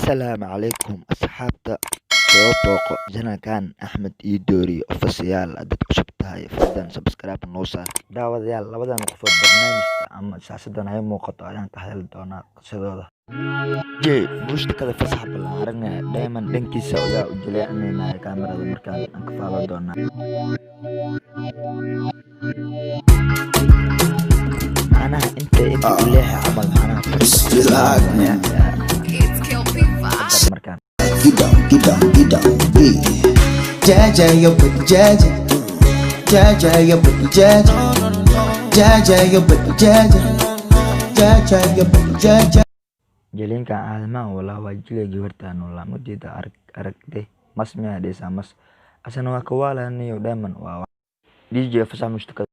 السلام عليكم أصحابتا soo booqo janaalkan Axmed iyo Doori official dad cusub tahay fadlan subscribe noo saar daawadayaal labadan qofood barnaamijka ama siyaasadan ay muuqato ayaan ka hadli doonaa qisadooda mushtakada fasax ballaaran ee Diamond dhankiisa ayaa u jilaacinayna kaamirada markaan aan ka faalo doonaa macnaha inta u leeyahay camal macnaha markaan Get down, be. Jaja, your booty, Jaja. Jaja, your booty, Jaja. Jaja, your booty, Jaja. Jaja, your booty, Jaja. Jelinka aadamaha walaa waa jilay gabartaan walaa mudida aragtay mas miyaa dhisa mas asana waa kawaalanayo Diamond waa DJ fasax mushtakada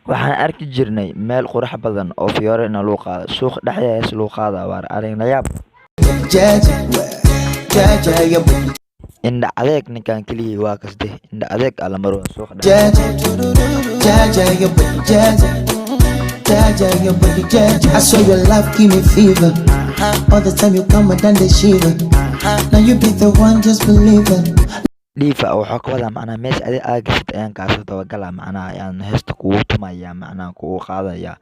waxaan arki jirnay meel qurux badan oo fiyoorena loo qaado suuq dhexdiisa loo qaado waar aragna yaab indha adeeg ninkan kaliya waa kasde indha adeeg ala maro suuq I saw your love give me fever. All the time you come and the shiver. Now you be the one, just believe it. liifa waxa ka wada macna mees adeeg aagist ayaan ka soo dabagala macna ayaan heesta kugu tumaya macna kugu qaadaya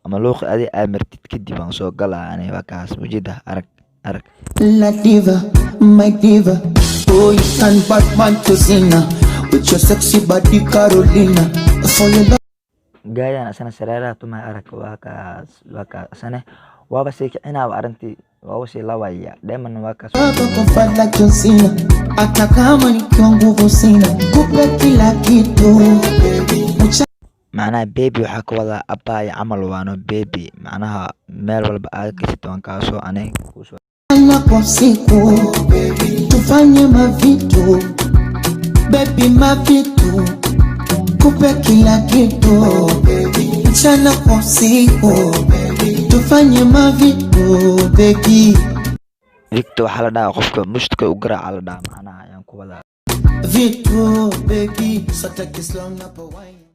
ama luuq adeeg amartid kadib aan soo galaa aniga kaas wajida arag La diva, my diva. Oh, you can Batman to Zina with your sexy body, Carolina. For your love. Gaya asana sarara tuma arag waka asana waba ina arinti waba si lawaya Diamond waka like John Cena. Hata kama nikiwa nguvu sina kupe kila kitu macnaha baby waxa ka wada abay camal waano baby macnaha meel walba aad ka sito ka soo aniga kusoo kwa siku tufanye mavitu baby mavitu kupe kila kitu mchana kwa siku tufanye mavitu baby Victor waxa la dhahaa qofka mushtka u garaaca la dhahaa macnaha ayaan ku wada vitu baby so take this long up a wine